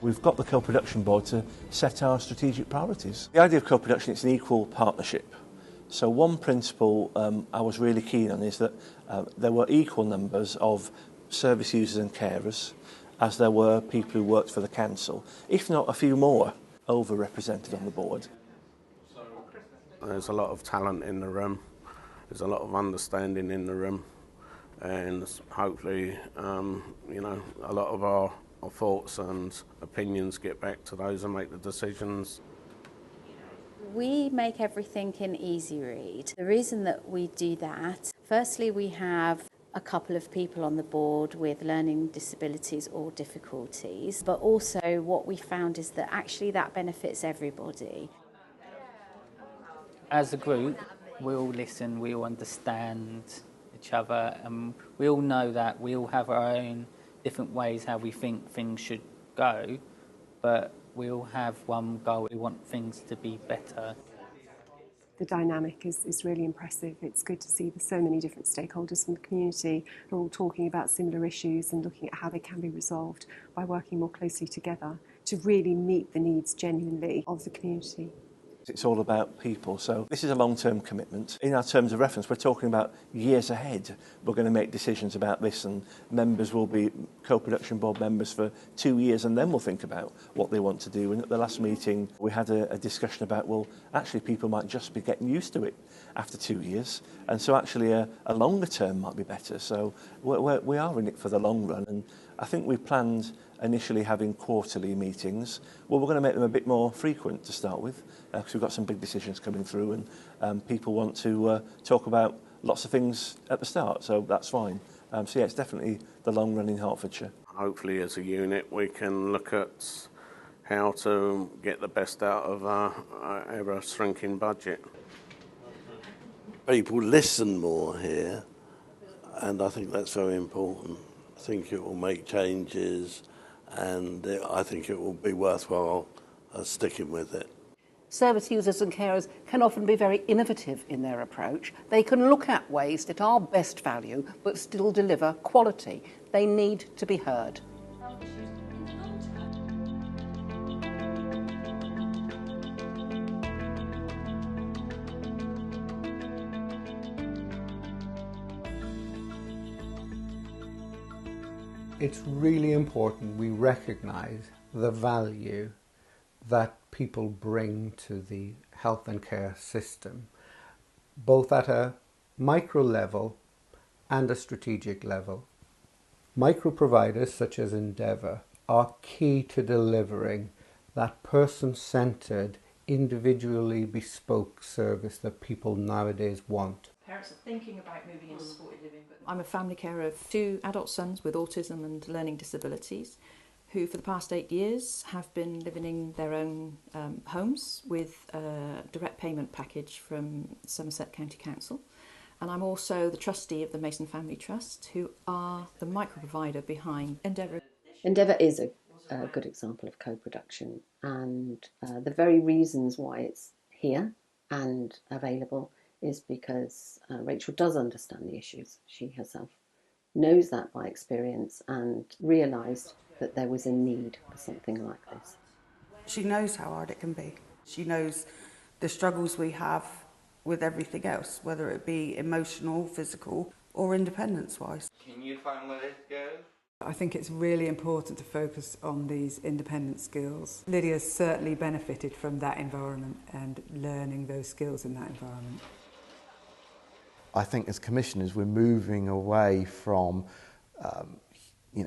We've got the co-production board to set our strategic priorities. The idea of co-production is an equal partnership. So one principle I was really keen on is that there were equal numbers of service users and carers as there were people who worked for the council, if not a few more overrepresented on the board. There's a lot of talent in the room, there's a lot of understanding in the room, and hopefully a lot of our thoughts and opinions get back to those and make the decisions. We make everything in easy read. The reason that we do that, firstly we have a couple of people on the board with learning disabilities or difficulties, but also what we found is that actually that benefits everybody. As a group, we all listen, we all understand each other, and we all know that we all have our own different ways how we think things should go, but we all have one goal. We want things to be better. The dynamic is really impressive. It's good to see so many different stakeholders from the community who are all talking about similar issues and looking at how they can be resolved by working more closely together to really meet the needs genuinely of the community. It's all about people, so this is a long-term commitment. In our terms of reference, we're talking about years ahead. We're going to make decisions about this, and members will be co-production board members for 2 years, and then we'll think about what they want to do. And at the last meeting, we had a discussion about, well, actually people might just be getting used to it after 2 years, and so actually a longer term might be better. So we are in it for the long run, and I think we planned initially having quarterly meetings. Well, we're going to make them a bit more frequent to start with, because we've got some big decisions coming through, and people want to talk about lots of things at the start, so that's fine. So yeah, it's definitely the long run in Hertfordshire. Hopefully as a unit we can look at how to get the best out of our ever-shrinking budget. People listen more here, and I think that's very important. I think it will make changes, and I think it will be worthwhile sticking with it. Service users and carers can often be very innovative in their approach. They can look at ways that are best value but still deliver quality. They need to be heard. It's really important we recognise the value that people bring to the health and care system, both at a micro level and a strategic level. Micro providers such as Endeavour are key to delivering that person-centred, individually bespoke service that people nowadays want. Parents are thinking about moving into supported living. But I'm a family carer of 2 adult sons with autism and learning disabilities, who for the past 8 years have been living in their own homes with a direct payment package from Somerset County Council. And I'm also the trustee of the Mason Family Trust, who are the micro provider behind Endeavour. Endeavour is a good example of co-production, and the very reasons why it's here and available is because Rachel does understand the issues. She herself knows that by experience and realised that there was a need for something like this. She knows how hard it can be. She knows the struggles we have with everything else, whether it be emotional, physical or independence-wise. Can you find where this goes? I think it's really important to focus on these independent skills. Lydia's certainly benefited from that environment and learning those skills in that environment. I think as commissioners we're moving away from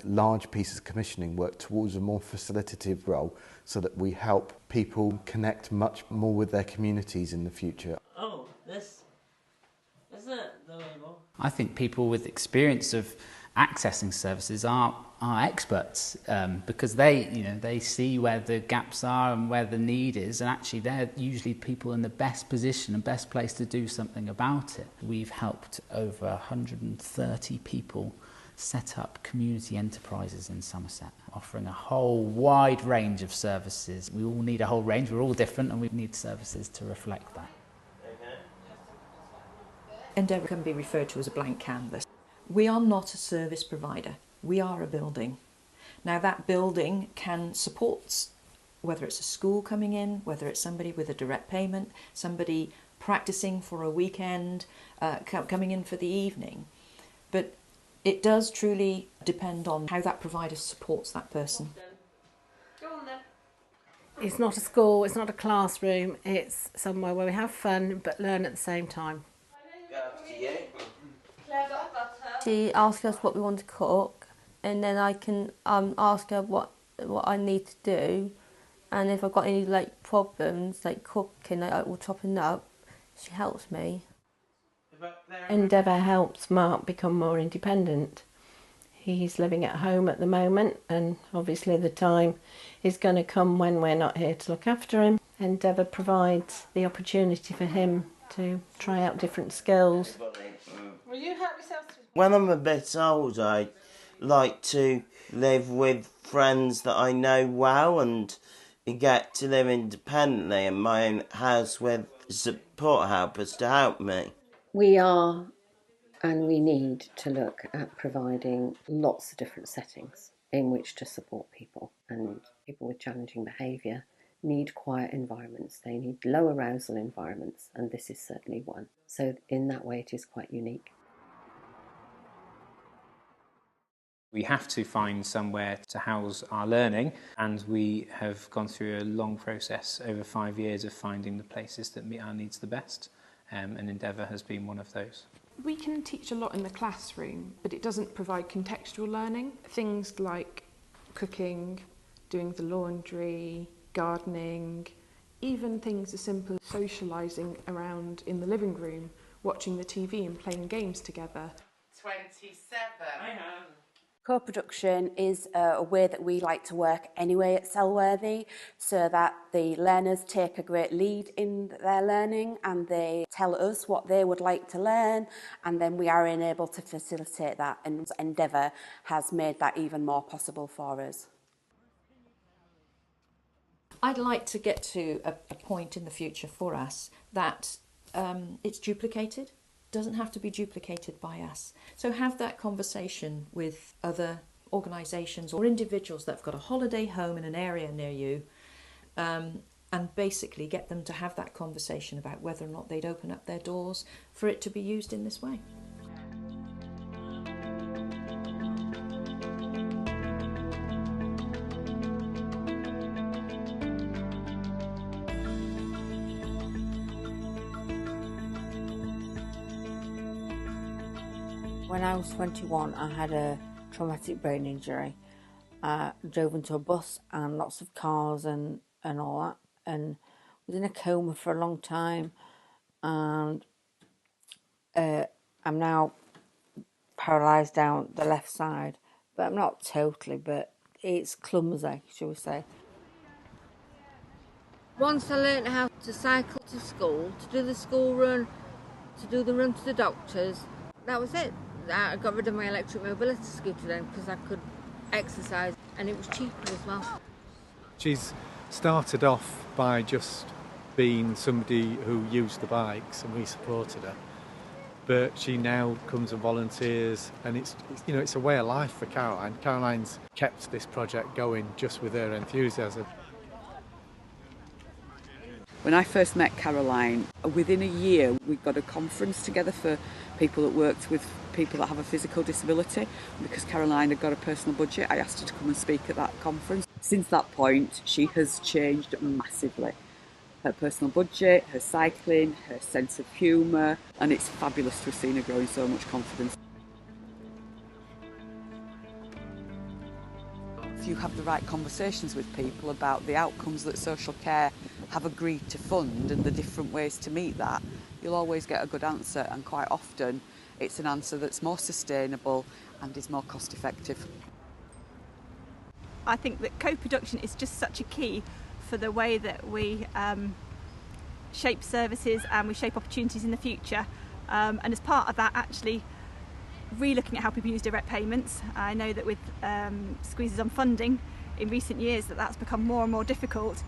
large pieces of commissioning work towards a more facilitative role, so that we help people connect much more with their communities in the future. Oh, this isn't it the label? I think people with experience of accessing services are experts, because they see where the gaps are and where the need is, and actually they're usually people in the best position and best place to do something about it. We've helped over 130 people set up community enterprises in Somerset, offering a whole wide range of services. We all need a whole range, we're all different, and we need services to reflect that. Endeavour can be referred to as a blank canvas. We are not a service provider, we are a building. Now that building can support, whether it's a school coming in, whether it's somebody with a direct payment, somebody practicing for a weekend, coming in for the evening. But it does truly depend on how that provider supports that person. Go on then. It's not a school, it's not a classroom, it's somewhere where we have fun but learn at the same time. She asks us what we want to cook, and then I can ask her what I need to do, and if I've got any problems like cooking or chopping up, she helps me. Endeavour helps Mark become more independent. He's living at home at the moment, and obviously the time is going to come when we're not here to look after him. Endeavour provides the opportunity for him to try out different skills. Will you help yourself? When I'm a bit older, I like to live with friends that I know well and get to live independently in my own house with support helpers to help me. We are and we need to look at providing lots of different settings in which to support people. And people with challenging behaviour need quiet environments. They need low arousal environments, and this is certainly one. So in that way it is quite unique. We have to find somewhere to house our learning, and we have gone through a long process over 5 years of finding the places that meet our needs the best, and Endeavour has been one of those. We can teach a lot in the classroom, but it doesn't provide contextual learning. Things like cooking, doing the laundry, gardening, even things as simple as socialising around in the living room, watching the TV and playing games together. 27. I have. Co-production is a way that we like to work anyway at Selworthy, so that the learners take a great lead in their learning and they tell us what they would like to learn, and then we are able to facilitate that, and Endeavour has made that even more possible for us. I'd like to get to a point in the future for us that it's duplicated. Doesn't have to be duplicated by us. So have that conversation with other organisations or individuals that have got a holiday home in an area near you, and basically get them to have that conversation about whether or not they'd open up their doors for it to be used in this way. When I was 21, I had a traumatic brain injury. I drove into a bus and lots of cars and all that, and was in a coma for a long time, and I'm now paralysed down the left side, but I'm not totally, but it's clumsy, shall we say. Once I learned how to cycle to school, to do the school run, to do the run to the doctors, that was it. I got rid of my electric mobility scooter then because I could exercise, and it was cheaper as well. She's started off by just being somebody who used the bikes, and we supported her. But she now comes and volunteers, and it's a way of life for Caroline. Caroline's kept this project going just with her enthusiasm. When I first met Caroline, within a year we got a conference together for people that worked with people that have a physical disability. Because Caroline had got a personal budget, I asked her to come and speak at that conference. Since that point, she has changed massively. Her personal budget, her cycling, her sense of humour, and it's fabulous to have seen her grow in so much confidence. If you have the right conversations with people about the outcomes that social care have agreed to fund and the different ways to meet that, you'll always get a good answer, and quite often it's an answer that's more sustainable and is more cost effective. I think that co-production is just such a key for the way that we shape services and we shape opportunities in the future, and as part of that, actually re-looking at how people use direct payments. I know that with squeezes on funding in recent years that's become more and more difficult,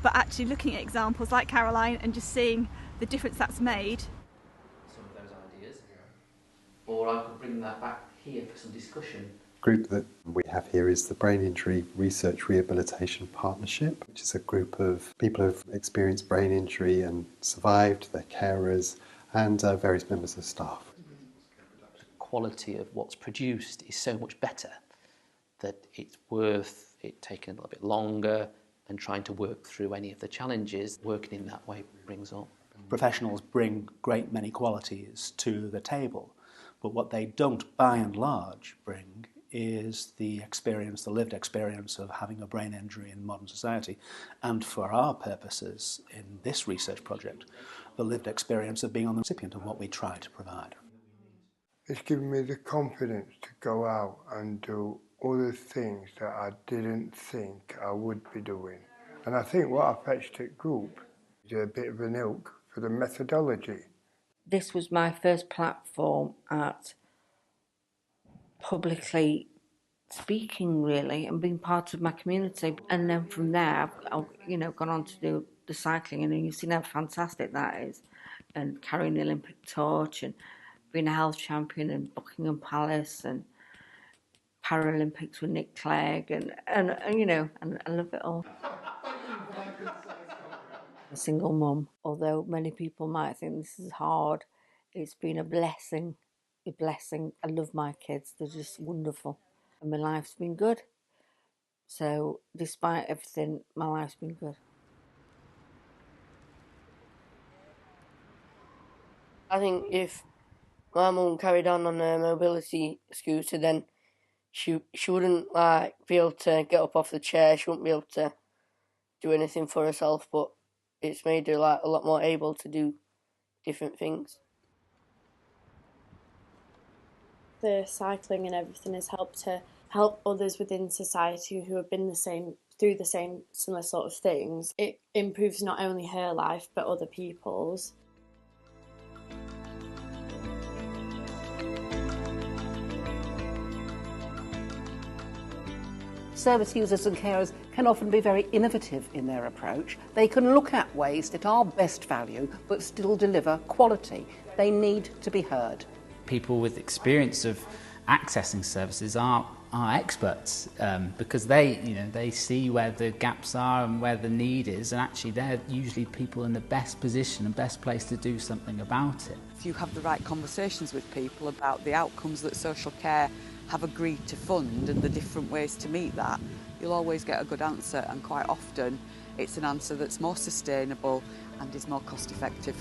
but actually looking at examples like Caroline and just seeing the difference that's made. Some of those ideas, or I could bring that back here for some discussion. group that we have here is the Brain Injury Research Rehabilitation Partnership, which is a group of people who've experienced brain injury and survived, their carers, and various members of staff. The quality of what's produced is so much better that it's worth it taking a little bit longer and trying to work through any of the challenges. Working in that way brings up. Professionals bring great many qualities to the table, but what they don't, by and large, bring is the experience, the lived experience of having a brain injury in modern society, and for our purposes in this research project, the lived experience of being on the recipient of what we try to provide. It's given me the confidence to go out and do other things that I didn't think I would be doing. And I think what I fetched at group is a bit of an ilk for the methodology. This was my first platform at publicly speaking, really, and being part of my community. And then from there, I've gone on to do the cycling, and you've seen how fantastic that is, and carrying the Olympic torch, and being a health champion in Buckingham Palace, and Paralympics with Nick Clegg, and I love it all. A single mum, although many people might think this is hard, it's been a blessing. I love my kids, they're just wonderful, and my life's been good. So despite everything, my life's been good. I think if my mum carried on a mobility scooter, then she wouldn't be able to get up off the chair, she wouldn't be able to do anything for herself, but it's made her a lot more able to do different things. The cycling and everything has helped to help others within society who have been through the same similar sort of things. It improves not only her life but other people's. Service users and carers can often be very innovative in their approach. They can look at ways that are best value but still deliver quality. They need to be heard. People with experience of accessing services are experts because they see where the gaps are and where the need is, and actually they're usually people in the best position and best place to do something about it. If you have the right conversations with people about the outcomes that social care have agreed to fund and the different ways to meet that, you'll always get a good answer, and quite often it's an answer that's more sustainable and is more cost effective.